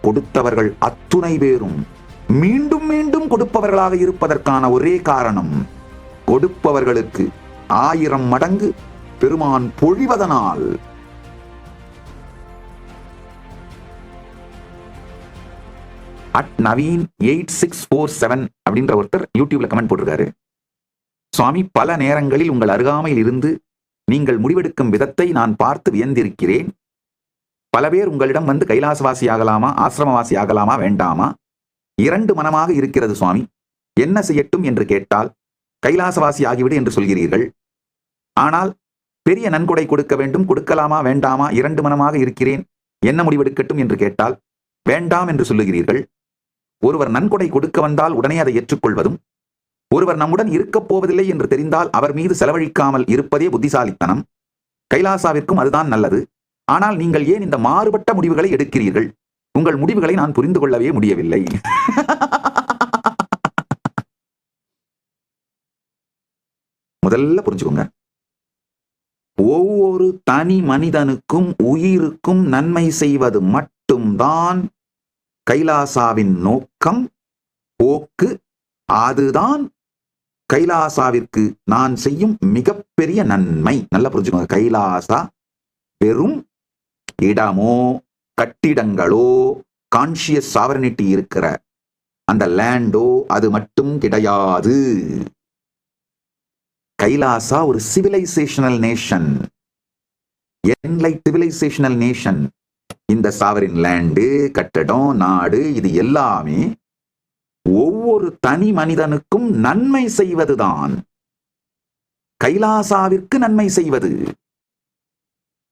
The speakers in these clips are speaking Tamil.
கொடுத்தவர்கள் அத்துணை பேரும் மீண்டும் மீண்டும் கொடுப்பவர்களாக இருப்பதற்கான ஒரே காரணம், கொடுப்பவர்களுக்கு 1000 மடங்கு பெருமான் பொழிவதனால். நவீன் 8647 அப்படின்ற ஒருத்தர் யூடியூப்ல கமெண்ட் போட்டிருக்காரு. சுவாமி, பல நேரங்களில் உங்கள் அருகாமையில் இருந்து நீங்கள் முடிவெடுக்கும் விதத்தை நான் பார்த்து வியந்திருக்கிறேன். பல பேர் உங்களிடம் வந்து கைலாசவாசி ஆகலாமா, ஆசிரமவாசி ஆகலாமா, வேண்டாமா, 2 மனமாக இருக்கிறது சுவாமி, என்ன செய்யட்டும் என்று கேட்டால் கைலாசவாசி ஆகிவிடு என்று சொல்கிறீர்கள். ஆனால் பெரிய நன்கொடை கொடுக்க வேண்டும், கொடுக்கலாமா வேண்டாமா, 2 மனமாக இருக்கிறேன், என்ன முடிவெடுக்கட்டும் என்று கேட்டால் வேண்டாம் என்று சொல்லுகிறீர்கள். ஒருவர் நன்கொடை கொடுக்க வந்தால் உடனே அதை ஏற்றுக்கொள்வதும், ஒருவர் நம்முடன் இருக்கப் போவதில்லை என்று தெரிந்தால் அவர் மீது செலவழிக்காமல் இருப்பதே புத்திசாலித்தனம். கைலாசாவிற்கும் அதுதான் நல்லது. ஆனால் நீங்கள் ஏன் இந்த மாறுபட்ட முடிவுகளை எடுக்கிறீர்கள்? உங்கள் முடிவுகளை நான் புரிந்து கொள்ளவே முடியவில்லை. முதல்ல புரிஞ்சுக்கோங்க, ஒவ்வொரு தனி மனிதனுக்கும் உயிருக்கும் நன்மை செய்வது மட்டும்தான் கைலாசாவின் நோக்கம், போக்கு. அதுதான் கைலாசாவிற்கு நான் செய்யும் மிகப்பெரிய நன்மை. நல்லா புரிஞ்சுக்கோங்க, கைலாசா வெறும் இடமோ கட்டிடங்களோ கான்சியஸ் சாவரனிட்டி இருக்கிற அந்த லேண்டோ அது மட்டும் கிடையாது. கைலாசா ஒரு சிவிலைசேஷனல் நேஷன், என்லைட் சிவிலைசேஷனல் நேஷன். இந்த சாவரின் லேண்டு, கட்டடம், நாடு, இது எல்லாமே ஒவ்வொரு தனி மனிதனுக்கும் நன்மை செய்வதுதான். கைலாசாவிற்கு நன்மை செய்வது,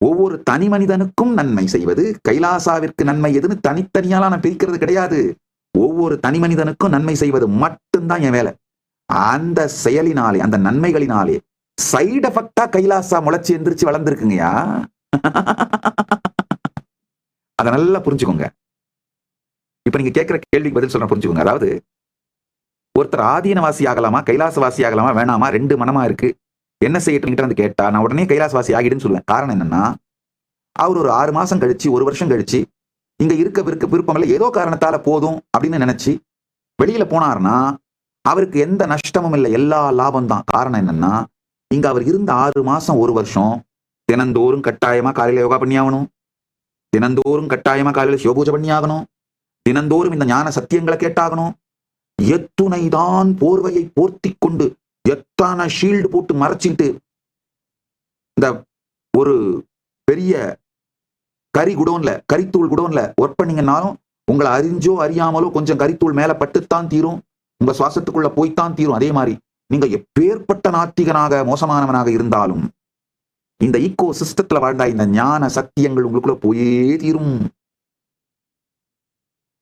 ஒவ்வொரு தனி மனிதனுக்கும் நன்மை செய்வது. கைலாசாவிற்கு நன்மை எதுன்னு தனித்தனியால நான் பிரிக்கிறது கிடையாது. ஒவ்வொரு தனி மனிதனுக்கும் நன்மை செய்வது மட்டும்தான் என் வேலை. அந்த செயலினாலே, அந்த நன்மைகளினாலே சைடு எஃபெக்டா கைலாசா முளைச்சி எந்திரிச்சு வளர்ந்துருக்குங்கயா. அதை நல்லா புரிஞ்சுக்கோங்க. இப்ப நீங்க கேட்கிற கேள்விக்கு பதில் சொல்ற புரிஞ்சுக்கோங்க. அதாவது, ஒருத்தர் ஆதீனவாசி ஆகலாமா, கைலாசவாசி ஆகலாமா, வேணாமா, 2 மனமா இருக்கு, என்ன செய்யட்டு வந்து கேட்டா நான் உடனே கைலாசவாசி ஆகிடுன்னு சொல்லுவேன். காரணம் என்னன்னா, அவர் ஒரு 6 மாசம் கழிச்சு, 1 வருஷம் கழிச்சு இங்க இருக்க விருப்பம் இல்லை, ஏதோ காரணத்தால போதும் அப்படின்னு நினைச்சு வெளியில போனார்னா அவருக்கு எந்த நஷ்டமும் இல்லை, எல்லா லாபம் தான். காரணம் என்னன்னா, இங்க அவர் இருந்த 6 மாசம் 1 வருஷம் தினந்தோறும் கட்டாயமா காலையில யோகா பண்ணி ஆகணும், தினந்தோறும் கட்டாயமா காலையில சிவபூஜை பண்ணி ஆகணும், தினந்தோறும் இந்த ஞான சத்தியங்களை கேட்டாகணும். எத்துணைதான் போர்வையை போர்த்தி கொண்டு, எத்தனை ஷீல்டு போட்டு மறைச்சிட்டு இந்த ஒரு பெரிய கரித்தூள் குடோன்ல ஒர்க் பண்ணீங்கன்னாலும் உங்களை அறிஞ்சோ அறியாமலோ கொஞ்சம் கரித்தூள் மேல பட்டுத்தான் தீரும், உங்க சுவாசத்துக்குள்ள போய்த்தான் தீரும். அதே மாதிரி நீங்க எப்பேற்பட்ட நாத்திகனாக மோசமானவனாக இருந்தாலும் இந்த ஈகோ சிஸ்டத்துல வாழ்ந்தா இந்த ஞான சத்தியங்கள் உங்களுக்குள்ள போயே தீரும்.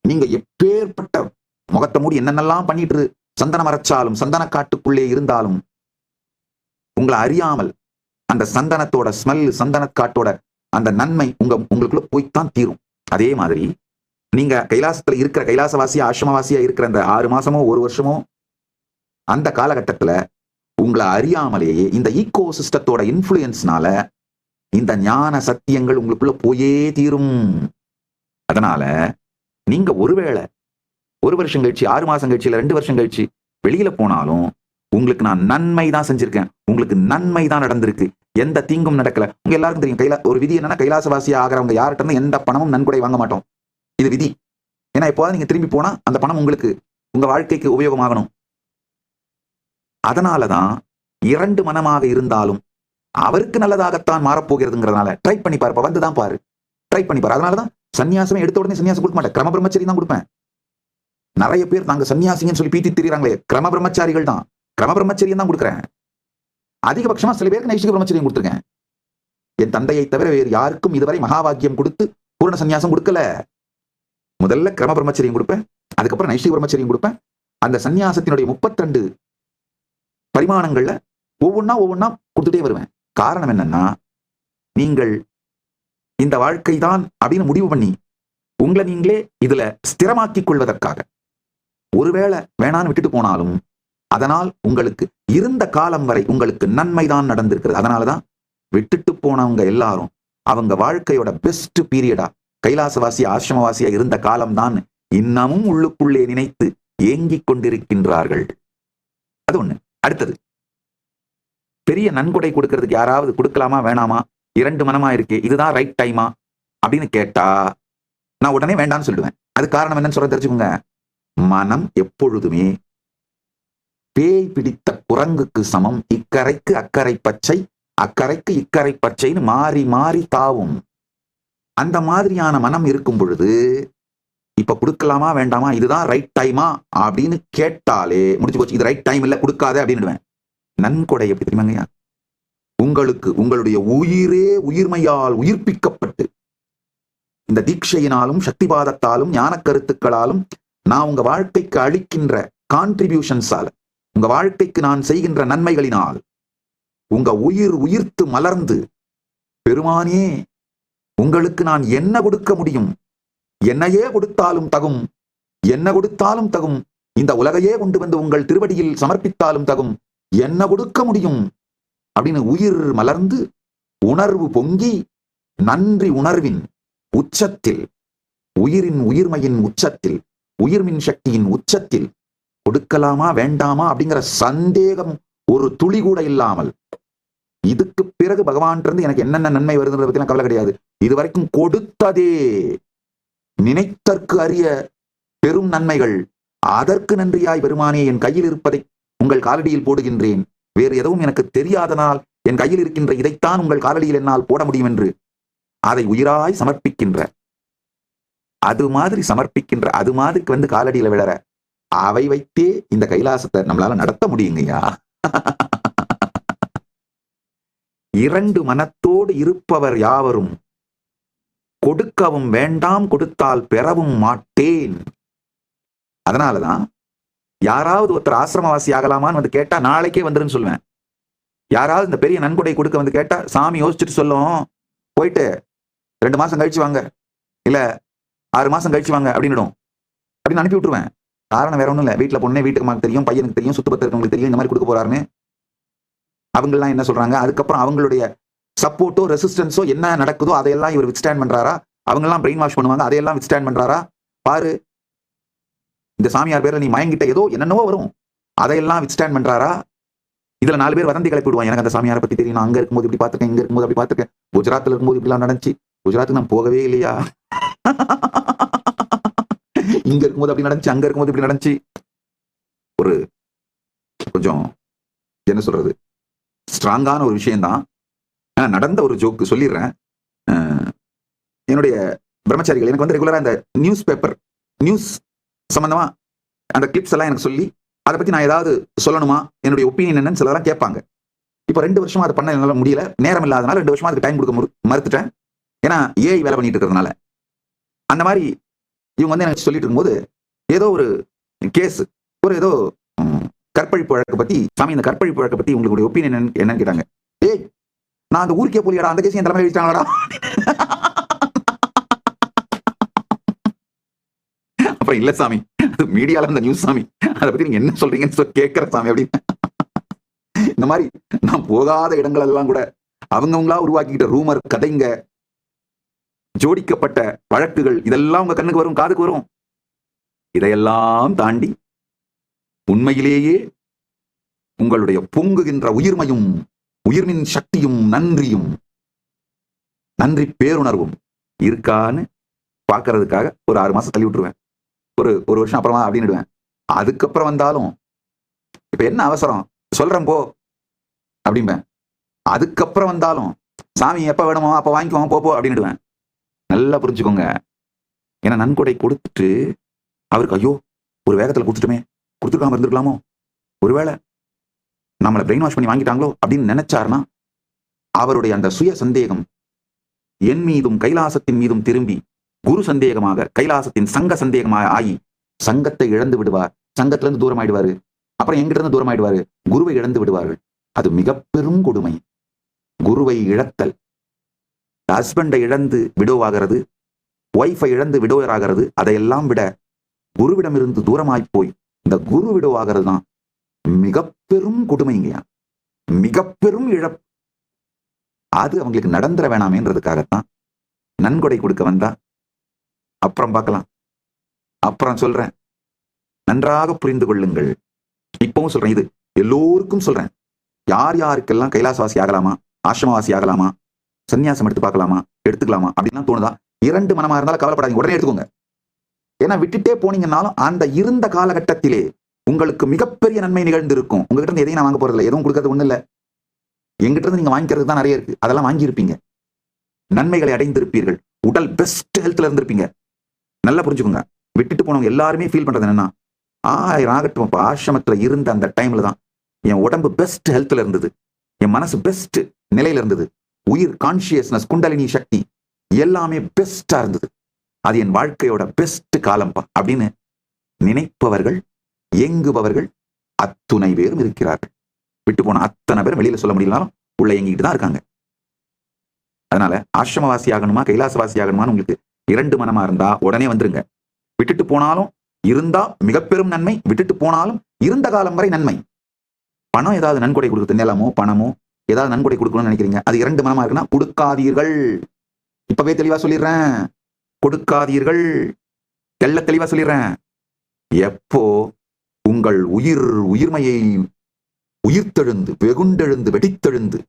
நீங்க எப்பேற்பட்ட முகத்தை மூடி என்னென்னலாம் பண்ணிட்டு சந்தனம் அரைச்சாலும், சந்தன காட்டுக்குள்ளே இருந்தாலும் உங்களை அறியாமல் அந்த சந்தனத்தோட ஸ்மெல், சந்தன காட்டோட அந்த நன்மை உங்களுக்குள்ள போய்த்தான் தீரும். அதே மாதிரி நீங்க கைலாசத்துல இருக்கிற கைலாசவாசியா ஆசிரமவாசியா இருக்கிற அந்த 6 மாசமோ 1 வருஷமோ அந்த காலகட்டத்துல உங்களை அறியாமலேயே இந்த ஈகோ சிஸ்டத்தோட இன்ஃப்ளூயன்ஸ்னால இந்த ஞான சத்தியங்கள் உங்களுக்குள்ள போயே தீரும். அதனால நீங்க ஒருவேளை 1 வருஷம் கழிச்சு, 6 மாசம் கழிச்சு, இல்ல 2 வருஷம் கழிச்சு வெளியில போனாலும் உங்களுக்கு நான் நன்மை தான் செஞ்சிருக்கேன், உங்களுக்கு நன்மை தான் நடந்திருக்கு, எந்த தீங்கும் நடக்கல. உங்க எல்லாருக்கும் தெரியும், ஒரு விதி என்னன்னா, கைலாசவாசியா ஆகிறவங்க யார்கிட்ட எந்த பணமும் நன்கொடை வாங்க மாட்டோம். இது விதி. ஏன்னா எப்போது நீங்க திரும்பி போனா அந்த பணம் உங்களுக்கு உங்க வாழ்க்கைக்கு உபயோகமாகணும். அதனாலதான் 2 மனமாக இருந்தாலும் அவருக்கு நல்லதாகத்தான் மாறப்போகிறதுங்கிறதுனால ட்ரை பண்ணி பாரு, வந்துதான் பாரு, ட்ரை பண்ணி பாரு. அதனாலதான் சன்னியாசமே எடுத்த உடனே சன்னியாசம் கொடுக்க மாட்டேன், கிரம பிரம்மச்சரி தான் கொடுப்பேன். நிறைய பேர் நாங்க சன்னியாசிங்கன்னு சொல்லி பீத்தி திரிகிறாங்களே, கிரம பிரம்மச்சாரிகள் தான், கிரம பிரம்மச்சரியம் தான் கொடுக்குறேன். அதிகபட்சமா சில பேருக்கு நைஷ்டிக பிரம்மச்சரியம் கொடுத்துருக்கேன். என் தந்தையை தவிர வேறு யாருக்கும் இதுவரை மகாவாக்கியம் கொடுத்து பூரண சன்னியாசம் கொடுக்கல. முதல்ல கிரம பிரம்மச்சரியம் கொடுப்பேன், அதுக்கப்புறம் நைஷ்டிக பிரம்மச்சரியம் கொடுப்பேன். அந்த சன்னியாசத்தினுடைய 32 பரிமாணங்கள்ல ஒவ்வொன்னா கொடுத்துட்டே வருவேன். காரணம் என்னன்னா, நீங்கள் இந்த வாழ்க்கை தான் அப்படின்னு முடிவு பண்ணி உங்களை நீங்களே இதுல ஸ்திரமாக்கிக் கொள்வதற்காக ஒருவேளை வேணான்னு விட்டுட்டு போனாலும் அதனால் உங்களுக்கு இருந்த காலம் வரை உங்களுக்கு நன்மைதான் நடந்திருக்கிறது. அதனாலதான் விட்டுட்டு போனவங்க எல்லாரும் அவங்க வாழ்க்கையோட பெஸ்ட் பீரியடா கைலாசவாசி ஆசிரமவாசியா இருந்த காலம்தான் இன்னமும் உள்ளுக்குள்ளே நினைத்து ஏங்கிக் கொண்டிருக்கின்றார்கள். அது ஒண்ணு. அடுத்தது, பெரிய நன்கொடை கொடுக்கறதுக்கு யாராவது கொடுக்கலாமா வேணாமா, இரண்டு மனமா இருக்கே, இதுதான் ரைட் டைமா அப்படின்னு கேட்டா நான் உடனே வேண்டாம்னு சொல்லுவேன். அது காரணம் என்னன்னு சொல்ல தெரிஞ்சுக்கோங்க. மனம் எப்பொழுதுமே பேய் பிடித்த குரங்குக்கு சமம். இக்கரைக்கு அக்கறை பச்சை, அக்கறைக்கு இக்கரை பச்சைன்னு மாறி மாறி தாவும். அந்த மாதிரியான மனம் இருக்கும் பொழுது இப்ப கொடுக்கலாமா வேண்டாமா, இதுதான் ரைட் டைமா அப்படின்னு கேட்டாலே முடிச்சு போச்சு. இது ரைட் டைம் இல்ல, கொடுக்காத அப்படின்னு. நன்கொடை எப்படி தெரியுமாங்கய்யா? உங்களுக்கு உங்களுடைய உயிரே உயிர்மையால் உயிர்ப்பிக்கப்பட்டு இந்த தீட்சையினாலும் சக்திபாதத்தாலும் ஞான கருத்துக்களாலும் நான் உங்க வாழ்க்கைக்கு அளிக்கின்ற கான்ட்ரிபியூஷன்ஸால, உங்க வாழ்க்கைக்கு நான் செய்கின்ற நன்மைகளினால் உங்க உயிர் உயிர்த்து மலர்ந்து, பெருமானே உங்களுக்கு நான் என்ன கொடுக்க முடியும், என்னையே கொடுத்தாலும் தகும், என்ன கொடுத்தாலும் தகும், இந்த உலகையே கொண்டு வந்து உங்கள் திருவடியில் சமர்ப்பித்தாலும் தகும், என்ன கொடுக்க முடியும் அப்படின்னு உயிர் மலர்ந்து உணர்வு பொங்கி நன்றி உணர்வின் உச்சத்தில், உயிரின் உயிர்மையின் உச்சத்தில், உயிர்மின் சக்தியின் உச்சத்தில் கொடுக்கலாமா வேண்டாமா அப்படிங்கிற சந்தேகம் ஒரு துளி கூட இல்லாமல், இதுக்கு பிறகு பகவான் இருந்து எனக்கு என்னென்ன நன்மை வருதுன்றத பத்தி கவலை கிடையாது, இதுவரைக்கும் கொடுத்ததே நினைத்தற்கு அறிய பெரும் நன்மைகள், அதற்கு நன்றியாய் பெருமானே என் கையில் இருப்பதை உங்கள் காலடியில் போடுகின்றேன், வேறு எதுவும் எனக்கு தெரியாதனால் என் கையில் இருக்கின்ற இதைத்தான் உங்கள் காலடியில் என்னால் போட முடியும் என்று அதை உயிராய் சமர்ப்பிக்கின்ற, அது மாதிரி சமர்ப்பிக்கின்ற, அது மாதிரி வந்து காலடியில விழற, அவை வைத்தே இந்த கைலாசத்தை நம்மளால நடத்த முடியுங்கய்யா. இரண்டு மனத்தோடு இருப்பவர் யாவரும் கொடுக்கவும் வேண்டாம், கொடுத்தால் பெறவும் மாட்டேன். அதனாலதான் யாராவது ஒருத்தர் ஆசிரமவாசி ஆகலாமான்னு வந்து கேட்டா நாளைக்கே வந்துருன்னு சொல்லுவேன். யாராவது இந்த பெரிய நன்கொடை கொடுக்க வந்து கேட்டா சாமி யோசிச்சுட்டு சொல்லும், போயிட்டு 2 மாசம் கழிச்சு வாங்க, இல்ல 6 மாசம் கழிச்சு வாங்க அப்படின்னு அனுப்பி விட்டுருவேன். காரணம் வேற ஒண்ணும் இல்ல, வீட்டுல பொண்ணே வீட்டுக்கு தெரியும், பையனுக்கு தெரியும், சுத்துப்பத்து இருக்கவங்களுக்கு தெரியும் இந்த மாதிரி கொடுக்க போறாருன்னு. அவங்கெல்லாம் என்ன சொல்றாங்க, அதுக்கப்புறம் அவங்களுடைய சப்போர்ட்டோ ரெசிஸ்டன்ஸோ என்ன நடக்குதோ அதையெல்லாம் இவர் வித்ஸ்டாண்ட் பண்றாரா, அவங்கெல்லாம் பிரெயின் வாஷ் பண்ணுவாங்க, அதையெல்லாம் வித்ஸ்டாண்ட் பண்றாரா பாரு, இந்த சாமியார் பேர்ல நீ மயங்கிட்ட ஏதோ என்னென்னவோ வரும், அதையெல்லாம் வித்ஸ்டாண்ட் பண்றாரா. இதுல 4 பேர் வதந்தி கிளப்பி விடுவாங்க, எனக்கு அந்த சாமியாரை பத்தி தெரியும், நான் அங்க இருக்கும்போது இப்படி பார்த்துருக்கேன், இங்க இருக்கும்போது அப்படி பார்த்துருக்கேன், குஜராத்ல இருக்கும்போது இப்படிலாம் நடந்துச்சு, குஜராத்துக்கு நான் போகவே இல்லையா, இங்க இருக்கும்போது அப்படி நடந்துச்சு, அங்க இருக்கும்போது இப்படி நடந்துச்சு. ஒரு கொஞ்சம் என்ன சொல்றது, ஸ்ட்ராங்கான ஒரு விஷயம்தான், நடந்த ஒரு ஜோக்கு சொல்லிடுறேன். என்னுடைய பிரம்மச்சாரிகள் எனக்கு வந்து ரெகுலரா இந்த நியூஸ் பேப்பர் நியூஸ் சம்பந்தமா அந்த கிளிப்ஸ் எல்லாம் எனக்கு சொல்லி அதை பத்தி நான் ஏதாவது சொல்லணுமா, என்னுடைய ஒப்பீனியன் என்னன்னு சிலதெல்லாம் கேட்பாங்க. இப்போ 2 வருஷமா அதை பண்ண என்னால முடியல, நேரம் இல்லாதனால 2 வருஷமா அதுக்கு டைம் கொடுக்க மறுத்துட்டேன். ஏன்னா ஏஐ வேலை பண்ணிட்டு இருக்கிறதுனால. அந்த மாதிரி இவங்க வந்து எனக்கு சொல்லிட்டு இருக்கும்போது ஏதோ ஒரு கேஸ், ஒரு ஏதோ கற்பழிப்பு வழக்கை பத்தி, சாமி இந்த கற்பழிப்பு வழக்கை பத்தி உங்களுடைய ஒப்பீனியன் என்னன்னு கேட்டாங்க. ஏய் நான் அந்த ஊருக்கே போலியாடா, அந்த கேஸ் என் தலைமை எழுதிட்டாங்களாடா. அப்புறம் இல்ல சாமி, அது மீடியால இந்த நியூஸ் சாமி, அதை பத்தி நீங்க என்ன சொல்றீங்கன்னு சொல்லி கேட்கிற சாமி அப்படின்னு. இந்த மாதிரி நான் போகாத இடங்கள் எல்லாம் கூட அவங்கவுங்களா உருவாக்கிக்கிட்ட ரூமர், கதைங்க, ஜோடிக்கப்பட்ட வழக்குகள், இதெல்லாம் உங்க கண்ணுக்கு வரும், காதுக்கு வரும். இதையெல்லாம் தாண்டி உண்மையிலேயே உங்களுடைய பொங்குகின்ற உயிர்மையும் உயிர்மின் சக்தியும் நன்றியும் நன்றி பேருணர்வும் இருக்கான்னு பாக்குறதுக்காக ஒரு 6 மாசம் தள்ளி விட்டுருவேன், ஒரு வருஷம் அப்புறமா அப்படின்னுடுவேன். அதுக்கப்புறம் வந்தாலும் இப்ப என்ன அவசரம் சொல்றேன் போ அப்படின்பேன். அதுக்கப்புறம் வந்தாலும் சாமி எப்ப வேணுமோ அப்ப வாங்கிக்குவோம் போ அப்படின்னுடுவேன். நல்லா புரிஞ்சுக்கோங்க. ஏன்னா நன்கொடை கொடுத்துட்டு அவருக்கு ஐயோ ஒரு வேகத்துல கொடுத்துட்டுமே, கொடுத்துருக்காம இருந்திருக்கலாமோ, ஒருவேளை நம்மளை பிரெயின் வாஷ் பண்ணி வாங்கிட்டாங்களோ அப்படின்னு நினைச்சாருன்னா அவருடைய அந்த சுய சந்தேகம் என் மீதும் கைலாசத்தின் மீதும் திரும்பி குரு சந்தேகமாக, கைலாசத்தின் சங்க சந்தேகமாக ஆகி சங்கத்தை இழந்து விடுவார், சங்கத்துல இருந்து தூரம் ஆயிடுவாரு, அப்புறம் எங்கிட்ட இருந்து தூரம் ஆயிடுவாரு, குருவை இழந்து விடுவார்கள். அது மிக பெரும் கொடுமை. குருவை இழத்தல், ஹஸ்பண்டை இழந்து விடோவாகிறது, ஒய்ஃபை இழந்து விடோயர் ஆகிறது, அதையெல்லாம் விட குருவிடம் இருந்து தூரமாய் போய் இந்த குரு விடோவாகிறது தான் மிக பெரும் கொடுமைங்கயா, மிக பெரும் இழப்பு. அது அவங்களுக்கு நடந்துட வேணாமேன்றதுக்காகத்தான் நன்கொடை கொடுக்க வந்தா அப்புறம் பார்க்கலாம், அப்புறம் சொல்றேன். நன்றாக புரிந்து கொள்ளுங்கள். இப்பவும் சொல்றேன், இது எல்லோருக்கும் சொல்றேன். யார் யாருக்கெல்லாம் கைலாசவாசி ஆகலாமா, ஆசிரமவாசி ஆகலாமா, சன்னியாசம் எடுத்து பார்க்கலாமா, எடுத்துக்கலாமா அப்படின்னா தோணுதா, 2 மனமா இருந்தாலும் கவலைப்படாதீங்க, உடனே எடுத்துக்கோங்க. ஏன்னா விட்டுட்டே போனீங்கன்னாலும் அந்த இருந்த காலகட்டத்திலே உங்களுக்கு மிகப்பெரிய நன்மை நிகழ்ந்து இருக்கும். உங்ககிட்ட இருந்து எதையும் நான் வாங்க போறது இல்லை, எதுவும் கொடுக்கறது ஒண்ணு இல்லை. எங்கிட்ட இருந்து நீங்க வாங்கிக்கிறது தான் நிறைய இருக்கு, அதெல்லாம் வாங்கியிருப்பீங்க, நன்மைகளை அடைந்திருப்பீர்கள், உடல் பெஸ்ட் ஹெல்த்ல இருந்திருப்பீங்க. நல்லா புரிஞ்சுக்கோங்க. விட்டுட்டு போனவங்க எல்லாருமே ஃபீல் பண்றது என்னன்னா, 1000 ஆகட்டும், ஆசிரமத்துல இருந்த அந்த டைம்ல தான் என் உடம்பு பெஸ்ட் ஹெல்த்ல இருந்தது, என் மனசு பெஸ்ட் நிலையில இருந்தது, உயிர் கான்சியஸ்னஸ் குண்டலினி சக்தி எல்லாமே பெஸ்டா இருந்தது, அது என் வாழ்க்கையோட பெஸ்ட் காலம்பா அப்படின்னு நினைப்பவர்கள், இயங்குபவர்கள் அத்துணை பேரும் இருக்கிறார்கள். விட்டு போன அத்தனை பேரும் வெளியில சொல்ல முடியலனாலும் உள்ள இயங்கிட்டு தான் இருக்காங்க. அதனால ஆசிரமவாசி ஆகணுமா கைலாசவாசி ஆகணுமான்னு உங்களுக்கு 2 மனமா இருந்தா உடனே வந்துருங்க. விட்டுட்டு போனாலும் இருந்தா மிக பெரும் நன்மை, விட்டுட்டு போனாலும் இருந்த காலம் வரை நன்மை. பணம் ஏதாவது நன்கொடை கொடுக்குறது, நிலமோ பணமோ ஏதாவது நன்கொடை கொடுக்கணும்னு நினைக்கிறீங்க, அது 2 மனமா இருக்குன்னா கொடுக்காதீர்கள். இப்பவே தெளிவா சொல்லிடுறேன், கொடுக்காதீர்கள். தெள்ள தெளிவா சொல்லிடுறேன். எப்போ உங்கள் உயிர்மையை உயிர்த்தெழுந்து வெகுண்டெழுந்து வெடித்தெழுந்து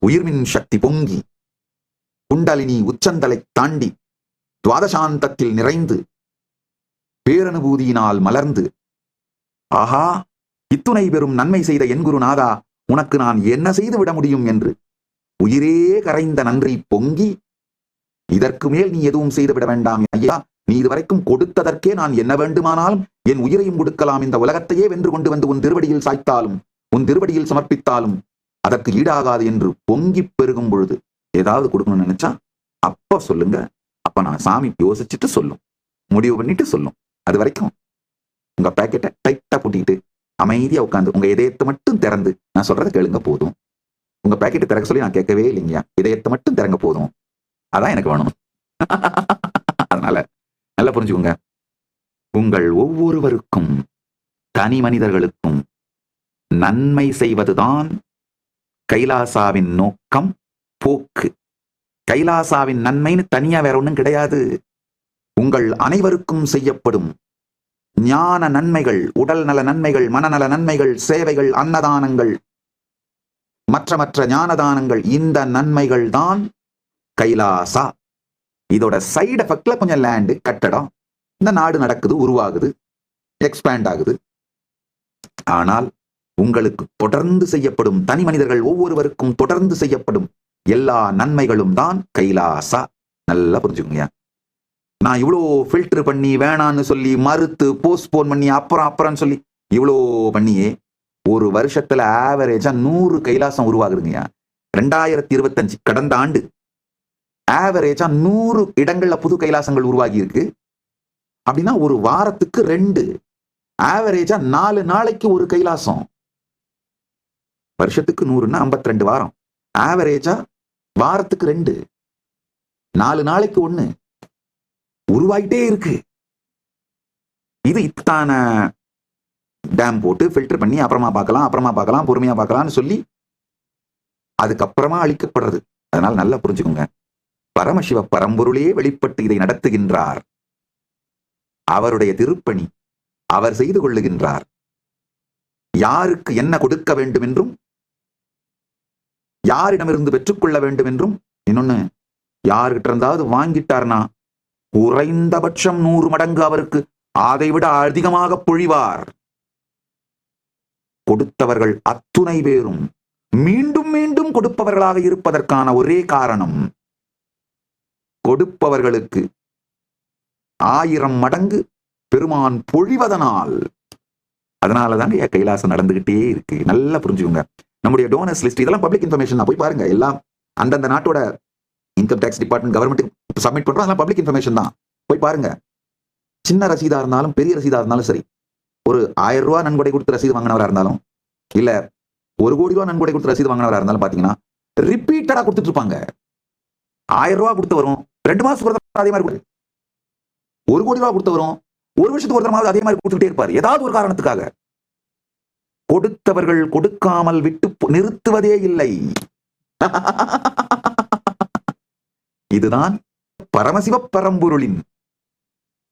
உயிர்மின் சக்தி பொங்கி குண்டலினி உச்சந்தலை தாண்டி துவாதசாந்தத்தில் நிறைந்து பேரனுபூதியினால் மலர்ந்து, ஆஹா இத்துணை பெரும் நன்மை செய்த என் குருநாதா உனக்கு நான் என்ன செய்து விட முடியும் என்று உயிரே கரைந்த நன்றி பொங்கி, இதற்கு மேல் நீ எதுவும் செய்து விட வேண்டாம் ஐயா, நீ இதுவரைக்கும் கொடுத்ததற்கே நான் என்ன வேண்டுமானாலும் என் உயிரையும் கொடுக்கலாம், இந்த உலகத்தையே வென்று கொண்டு வந்து உன் திருவடியில் சாய்த்தாலும் உன் திருவடியில் சமர்ப்பித்தாலும் அதற்கு ஈடாகாது என்று பொங்கி பெருகும் பொழுது ஏதாவது கொடுக்கணும்னு நினைச்சா அப்ப சொல்லுங்க. அப்ப நான் சாமி யோசிச்சுட்டு சொல்லும், முடிவு பண்ணிட்டு சொல்லும். அது வரைக்கும் உங்க பேக்கெட்டை டைட்டா பூட்டிக்கிட்டு அமைதியா உட்காந்து உங்க இதயத்தை மட்டும் திறந்து நான் சொல்றதை கேளுங்க போதும். உங்க பேக்கெட்டை திறக்க சொல்லி நான் கேட்கவே இல்லைங்கயா, இதயத்தை மட்டும் திறங்க போதும், அதான் எனக்கு வேணும். அதனால நல்லா புரிஞ்சுக்கோங்க. உங்கள் ஒவ்வொருவருக்கும் தனி மனிதர்களுக்கும் நன்மை செய்வதுதான் கைலாசாவின் நோக்கம், போக்கு. கைலாசாவின் நன்மைன்னு தனியா வேற ஒண்ணும் கிடையாது. உங்கள் அனைவருக்கும் செய்யப்படும் ஞான நன்மைகள், உடல் நல நன்மைகள், மனநல நன்மைகள், சேவைகள், அன்னதானங்கள், மற்ற ஞானதானங்கள், இந்த நன்மைகள் தான் கைலாசா. இதோட சைடு எஃபெக்ட்ல கொஞ்சம் லேண்டு, கட்டடம், இந்த நாடு நடக்குது, உருவாகுது, எக்ஸ்பேண்ட் ஆகுது. ஆனால் உங்களுக்கு தொடர்ந்து செய்யப்படும், தனி மனிதர்கள் ஒவ்வொருவருக்கும் தொடர்ந்து செய்யப்படும் எல்லா நன்மைகளும் தான் கைலாசா. நல்லா புரிஞ்சுக்கோங்க. நான் இவ்வளோ ஃபில்டர் பண்ணி வேணான்னு சொல்லி மறுத்து போஸ்ட்போன் பண்ணி அப்புறம் சொல்லி இவ்வளோ பண்ணியே ஒரு வருஷத்துல ஆவரேஜா 100 கைலாசம் உருவாகுதுங்கய்யா. 2025 கடந்த ஆண்டு ஆவரேஜா 100 இடங்கள்ல புது கைலாசங்கள் உருவாகி இருக்கு. அப்படின்னா ஒரு வாரத்துக்கு 2, ஆவரேஜா 4 நாளைக்கு ஒரு கைலாசம். வருஷத்துக்கு 100ன்னா 52 வாரம், ஆவரேஜா வாரத்துக்கு 2, 4 நாளைக்கு 1 உருவாயிட்டே இருக்கு. இது இத்தான டேம் போட்டு ஃபில்டர் பண்ணி அப்புறமா பார்க்கலாம் பொறுமையா பார்க்கலாம்னு சொல்லி அதுக்கப்புறமா அளிக்கப்படுறது. அதனால நல்லா புரிஞ்சுக்கோங்க. பரமசிவ பரம்பொருளே வெளிப்பட்டு இதை நடத்துகின்றார். அவருடைய திருப்பணி அவர் செய்து கொள்ளுகின்றார். யாருக்கு என்ன கொடுக்க வேண்டும் என்றும், யாரிடமிருந்து பெற்றுக்கொள்ள வேண்டும் என்றும், இன்னொன்னு யாருகிட்ட இருந்தாவது வாங்கிட்டார்னா குறைந்தபட்சம் 100 மடங்கு அவருக்கு அதை விட அதிகமாக பொழிவார். கொடுத்தவர்கள் அத்துணை பேரும் மீண்டும் மீண்டும் கொடுப்பவர்களாக இருப்பதற்கான ஒரே காரணம், கொடுப்பவர்களுக்கு 1000 மடங்கு பெருமான் பொழிவதனால். அதனாலதாங்க கைலாசம் நடந்துகிட்டே இருக்கு. நல்லா புரிஞ்சுக்கோங்க. நம்முடைய டோனர்ஸ் லிஸ்ட் இதெல்லாம் பப்ளிக் இன்ஃபர்மேஷன் போய் பாருங்க. எல்லாம் அந்தந்த நாட்டோட income tax department government submit பண்றோம். அதெல்லாம் பப்ளிக் இன்ஃபர்மேஷன் தான், போய் பாருங்க. சின்ன ரசீதா இருந்தாலும் பெரிய ரசீதா இருந்தாலும் சரி, ஒரு 1000 ரூபாய் நன்கொடை கொடுத்து ரசீது வாங்கினவரா இருந்தாலும் இல்ல 1 கோடி ரூபாய் நன்கொடை கொடுத்து ரசீது வாங்கினவரா இருந்தாலும் பாத்தீங்கன்னா ரிப்பீட்டடா கொடுத்துட்டு இருப்பாங்க. 1000 ரூபாய் கொடுத்து வரும், 2 மாசத்துக்கு அதே மாதிரி, 1 கோடி ரூபாய் கொடுத்து வரும், 1 வருஷத்துக்கு ஒரு தடவை அதே மாதிரி கொடுத்துட்டே இருப்பார். ஏதாவது ஒரு காரணத்துக்காக கொடுத்தவர்கள் கொடுக்காமல் விட்டு நிறுத்துவதே இல்லை. இதுதான் பரமசிவ பரம்பொருளின்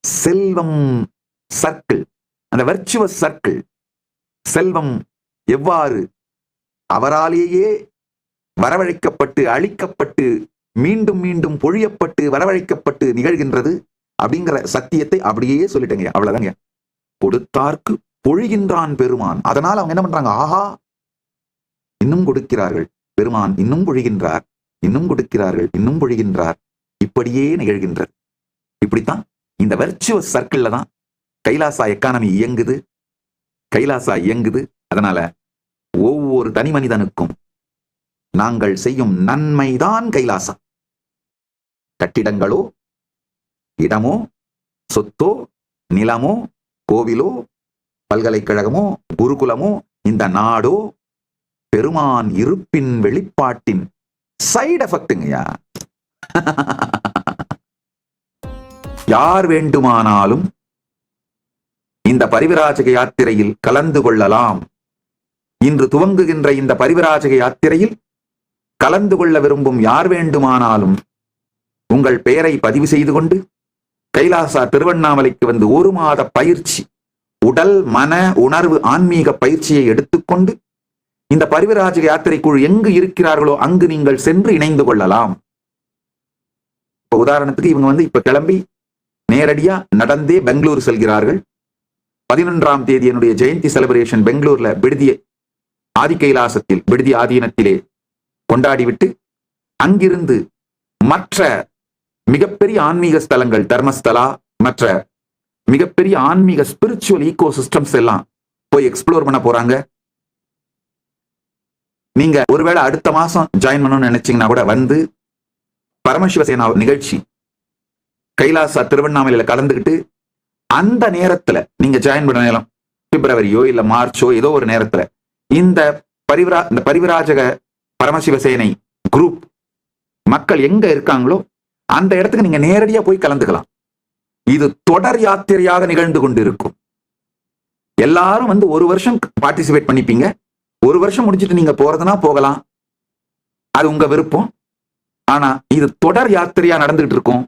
செல்வம் சர்க்கிள், அந்த வர்ச்சுவஸ் சர்க்கிள், செல்வம் எவ்வாறு அவராலேயே வரவழைக்கப்பட்டு அழிக்கப்பட்டு மீண்டும் மீண்டும் பொழியப்பட்டு வரவழைக்கப்பட்டு நிகழ்கின்றது அப்படிங்கிற சத்தியத்தை அப்படியே சொல்லிட்டேங்க. அவ்வளவுதாங்க. கொடுத்தார்க்கு பொழிகின்றான் பெருமான். அதனால அவங்க என்ன பண்றாங்க, ஆஹா இன்னும் கொடுக்கிறார்கள், பெருமான் இன்னும் பொழிகின்றார், இன்னும் கொடுக்கிறார்கள், இன்னும் பொழிகின்றார், இப்படியே நிகழ்கின்றது. இப்படித்தான் இந்த வெர்ச்சுவஸ் சர்க்கிள்ல தான் கைலாசா எக்கானமி இயங்குது, கைலாசா இயங்குது. அதனால ஒவ்வொரு தனி மனிதனுக்கும் நாங்கள் செய்யும் நன்மைதான் கைலாசா. கட்டிடங்களோ இடமோ சொத்தோ நிலமோ கோவிலோ பல்கலைக்கழகமோ குருகுலமோ இந்த நாடோ பெருமான் இருப்பின் வெளிப்பாட்டின் சைடு எஃபெக்ட்டுங்கய்யா. யார் வேண்டுமானாலும் இந்த பரிவிராஜக யாத்திரையில் கலந்து கொள்ளலாம். இன்று துவங்குகின்ற இந்த பரிவிராஜக யாத்திரையில் கலந்து கொள்ள விரும்பும் யார் வேண்டுமானாலும் உங்கள் பெயரை பதிவு செய்து கொண்டு கைலாசா திருவண்ணாமலைக்கு வந்து 1 மாத பயிற்சி, உடல் மன உணர்வு ஆன்மீக பயிற்சியை எடுத்துக்கொண்டு இந்த பரிவிராஜக யாத்திரை குழு எங்கு இருக்கிறார்களோ அங்கு நீங்கள் சென்று இணைந்து கொள்ளலாம். உதாரணத்துக்கு இவங்க வந்து இப்ப கிளம்பி நேரடியா நடந்தே பெங்களூர் செல்கிறார்கள். 11ஆம் தேதி என்னுடைய ஜெயந்தி செலிப்ரேஷன் பெங்களூர்ல விடுதி ஆதி கைலாசத்தில் விடுதி ஆதீனத்திலே கொண்டாடிவிட்டு அங்கிருந்து மற்ற மிகப்பெரிய ஆன்மீக ஸ்தலங்கள் தர்மஸ்தலா மற்ற மிகப்பெரிய ஆன்மீக ஸ்பிரிச்சுவல் ஈகோ சிஸ்டம்ஸ் எல்லாம் போய் எக்ஸ்ப்ளோர் பண்ண போறாங்க. நீங்க ஒருவேளை அடுத்த மாசம் ஜாயின் பண்ணணும்னு நினைச்சீங்கன்னா கூட வந்து பரமசிவசேனா நிகழ்ச்சி கைலாசா திருவண்ணாமலையில கலந்துக்கிட்டு அந்த நேரத்துல நீங்க ஜாயின் பண்ண நேரம் பிப்ரவரியோ இல்ல மார்ச்சோ ஏதோ ஒரு நேரத்துல இந்த பரிவிராஜக பரமசிவசேனை குரூப் மக்கள் எங்க இருக்காங்களோ அந்த இடத்துக்கு நீங்க நேரடியா போய் கலந்துக்கலாம். இது தொடர் யாத்திரையாக நிகழ்ந்து கொண்டிருக்கும். எல்லாரும் வந்து 1 வருஷம் பார்ட்டிசிபேட் பண்ணிப்பீங்க. 1 வருஷம் முடிச்சுட்டு நீங்க போறதுனா போகலாம், அது உங்க விருப்பம். ஆனா இது தொடர் யாத்திரையா நடந்துகிட்டு இருக்கும்.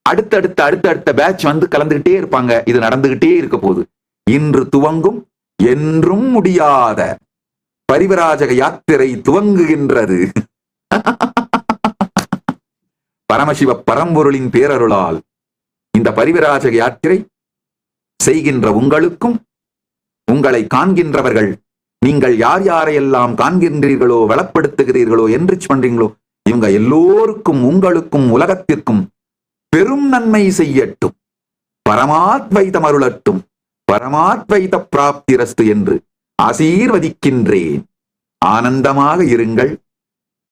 அடுத்தடுத்த பேட்ச் வந்து கலந்துகிட்டே இருப்பாங்க. இது நடந்துகிட்டே இருக்க போகுது. இன்று துவங்கும் என்றும் முடியாத பரிவிராஜக யாத்திரை துவங்குகின்றது. பரமசிவ பரம்பொருளின் பேரருளால் இந்த பரிவிராஜக யாத்திரை செய்கின்ற உங்களுக்கும் உங்களை காண்கின்றவர்கள் நீங்கள் யார் யாரையெல்லாம் காண்கின்றீர்களோ வளப்படுத்துகிறீர்களோ என்ரிச் பண்றீங்களோ இவங்க எல்லோருக்கும் உங்களுக்கும் உலகத்திற்கும் பெரும் நன்மை செய்யட்டும், பரமாத்வைதம் அருளட்டும், பரமாத்வைத பிராப்திரஸ்து என்று ஆசீர்வதிக்கின்றேன். ஆனந்தமாக இருங்கள்.